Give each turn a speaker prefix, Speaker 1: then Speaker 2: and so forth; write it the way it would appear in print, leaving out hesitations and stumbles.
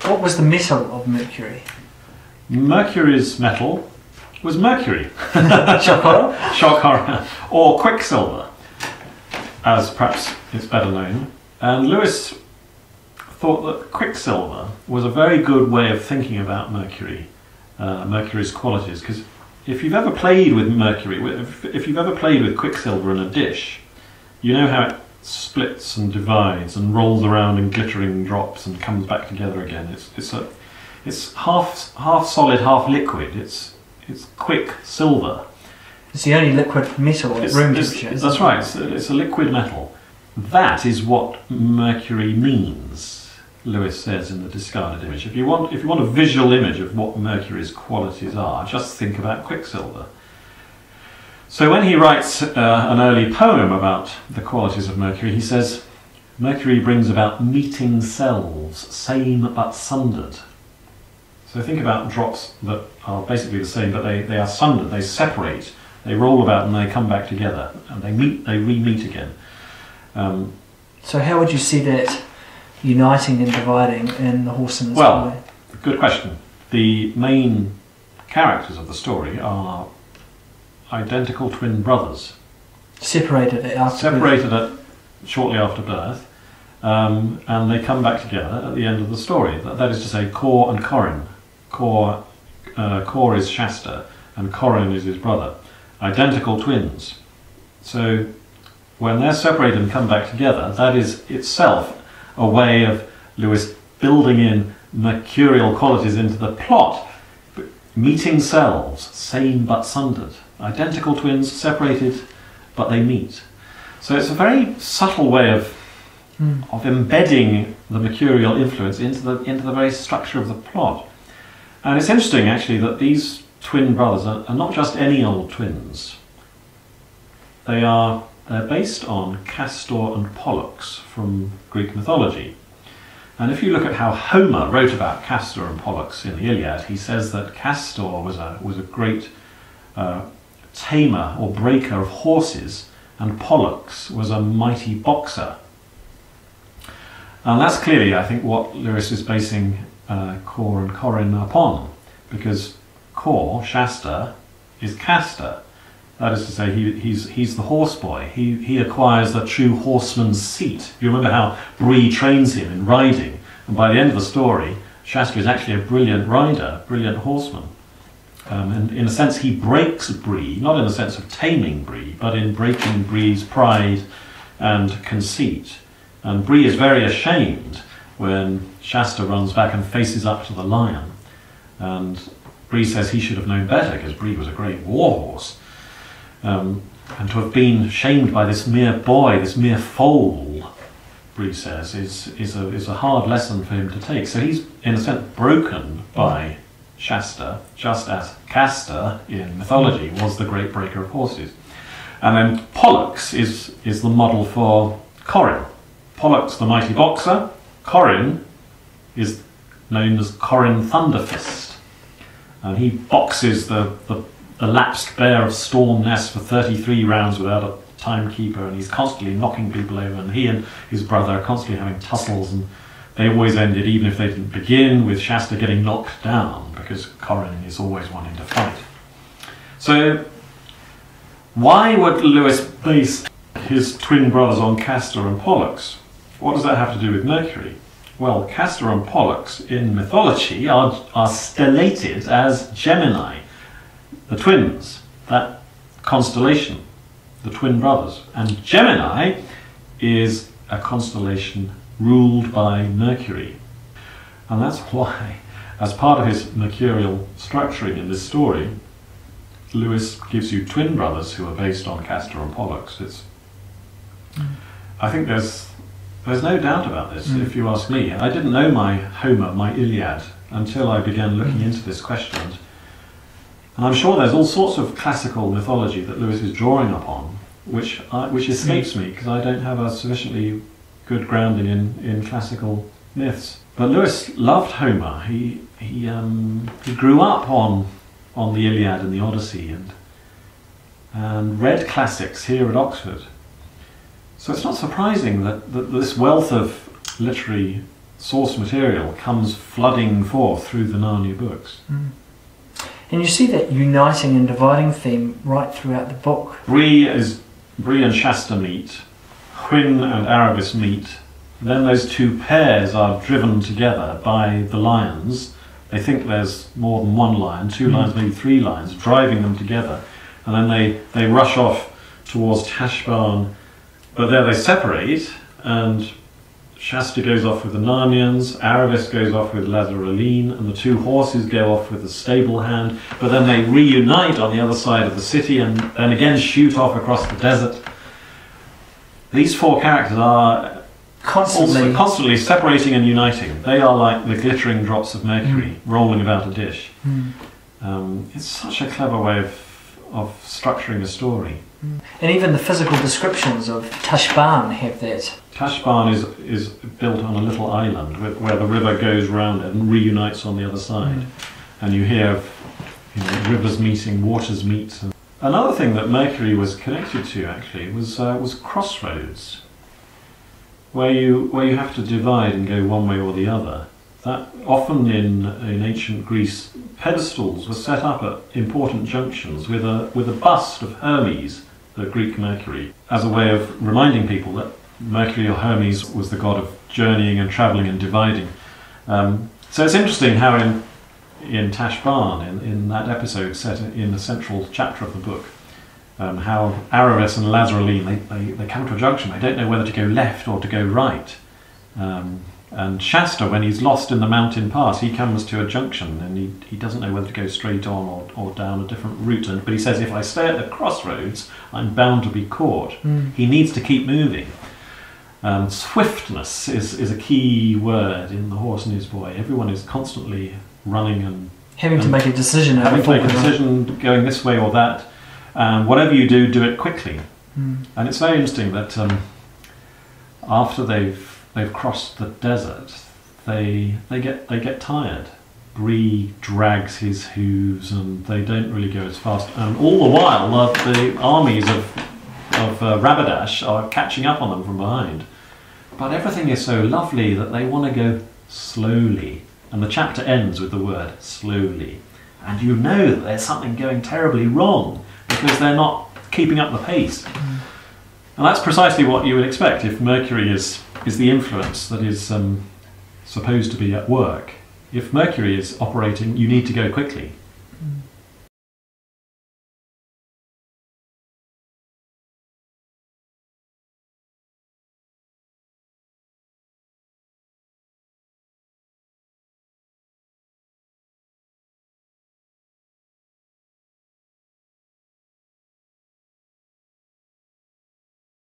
Speaker 1: What was the metal of Mercury?
Speaker 2: Mercury's metal was mercury.
Speaker 1: Shock horror?
Speaker 2: Shock horror. Or quicksilver, as perhaps it's better known. And Lewis thought that quicksilver was a very good way of thinking about Mercury, Mercury's qualities, because if you've ever played with mercury, if you've ever played with quicksilver in a dish, you know how it splits and divides and rolls around in glittering drops and comes back together again. It's half solid, half liquid. It's quicksilver.
Speaker 1: It's the only liquid metal at room temperature.
Speaker 2: That's right. It's a liquid metal. That is what mercury means, Lewis says in the discarded image. If you want a visual image of what mercury's qualities are, just think about quicksilver. So when he writes an early poem about the qualities of mercury, he says, "Mercury brings about meeting selves, same but sundered." So think about drops that are basically the same, but they are sundered, they separate, they roll about and they come back together, and they re-meet again.
Speaker 1: So how would you see that uniting and dividing in the horse and the
Speaker 2: Well,
Speaker 1: story?
Speaker 2: good question. The main characters of the story are identical twin brothers.
Speaker 1: Separated
Speaker 2: Shortly after birth, and they come back together at the end of the story. That is to say, Cor and Corin. Cor is Shasta, and Corin is his brother. Identical twins. So when they're separated and come back together, that is itself a way of Lewis building in mercurial qualities into the plot. Meeting selves, same but sundered. Identical twins, separated, but they meet. So it's a very subtle way of embedding the mercurial influence into the very structure of the plot. And it's interesting, actually, that these twin brothers are not just any old twins. They're based on Castor and Pollux from Greek mythology. And if you look at how Homer wrote about Castor and Pollux in the Iliad, he says that Castor was a great tamer or breaker of horses, and Pollux was a mighty boxer. And that's clearly, I think, what Lewis is basing Cor and Corin upon, because Cor, Shasta, is Castor. That is to say, he's the horse boy. He acquires the true horseman's seat. You remember how Bree trains him in riding, and by the end of the story, Shasta is actually a brilliant rider, brilliant horseman. And in a sense, he breaks Bree, not in the sense of taming Bree, but in breaking Bree's pride and conceit. And Bree is very ashamed when Shasta runs back and faces up to the lion. And Bree says he should have known better, because Bree was a great war horse. And to have been shamed by this mere boy, this mere foal, Bree says, is a hard lesson for him to take. So he's, in a sense, broken by Shasta, just as Castor in mythology was the great breaker of horses. And then Pollux is the model for Corin. Pollux, the mighty boxer. Corin is known as Corin Thunderfist. And he boxes the lapsed bear of Storm Nest for 33 rounds without a timekeeper, and he's constantly knocking people over, and he and his brother are constantly having tussles, and they always ended, even if they didn't begin, with Shasta getting knocked down, because Corin is always wanting to fight. So why would Lewis base his twin brothers on Castor and Pollux? What does that have to do with Mercury? Well, Castor and Pollux in mythology are stellated as Gemini, the twins, that constellation, the twin brothers. And Gemini is a constellation ruled by Mercury. And that's why, as part of his mercurial structuring in this story, Lewis gives you twin brothers who are based on Castor and Pollux. I think there's no doubt about this, if you ask me. I didn't know my Homer, my Iliad, until I began looking into this question. And I'm sure there's all sorts of classical mythology that Lewis is drawing upon, which escapes me, because I don't have a sufficiently good grounding in classical myths. But Lewis loved Homer. He grew up on the Iliad and the Odyssey, and read classics here at Oxford. So it's not surprising that this wealth of literary source material comes flooding forth through the Narnia books.
Speaker 1: And you see that uniting and dividing theme right throughout the book.
Speaker 2: Bree and Shasta meet, Hwyn and Aravis meet, then those two pairs are driven together by the lions. They think there's more than one lion, two lions, maybe three lions, driving them together. And then they rush off towards Tashbarn, but there they separate, and Shasta goes off with the Narnians, Aravis goes off with Lazaralene, and the two horses go off with the stable hand, but then they reunite on the other side of the city and then again shoot off across the desert. These four characters are constantly separating and uniting. They are like the glittering drops of Mercury rolling about a dish. It's such a clever way of structuring a story.
Speaker 1: And even the physical descriptions of Tashbarn have that.
Speaker 2: Tashbarn is built on a little island where the river goes round it and reunites on the other side. And you hear of rivers meeting, waters meet. Another thing that Mercury was connected to actually was crossroads, where you have to divide and go one way or the other. That often in ancient Greece, pedestals were set up at important junctions with a bust of Hermes, the Greek Mercury, as a way of reminding people that Mercury or Hermes was the god of journeying and travelling and dividing. So it's interesting how in Tashbarn, in that episode set in the central chapter of the book, how Aravis and Lazaralene, they come to a junction. They don't know whether to go left or to go right. And Shasta, when he's lost in the mountain pass, he comes to a junction and he doesn't know whether to go straight on or down a different route. But he says, if I stay at the crossroads, I'm bound to be caught. He needs to keep moving. Swiftness is a key word in The Horse and His Boy. Everyone is constantly running and
Speaker 1: having to make a decision.
Speaker 2: Having to make a decision, going this way or that. Whatever you do, do it quickly. And it's very interesting that after they've crossed the desert, they get tired. Bree drags his hooves, and they don't really go as fast. And all the while, the armies of Rabadash are catching up on them from behind. But everything is so lovely that they want to go slowly. And the chapter ends with the word slowly. And you know that there's something going terribly wrong because they're not keeping up the pace. And that's precisely what you would expect if Mercury is the influence that is supposed to be at work. If Mercury is operating, you need to go quickly.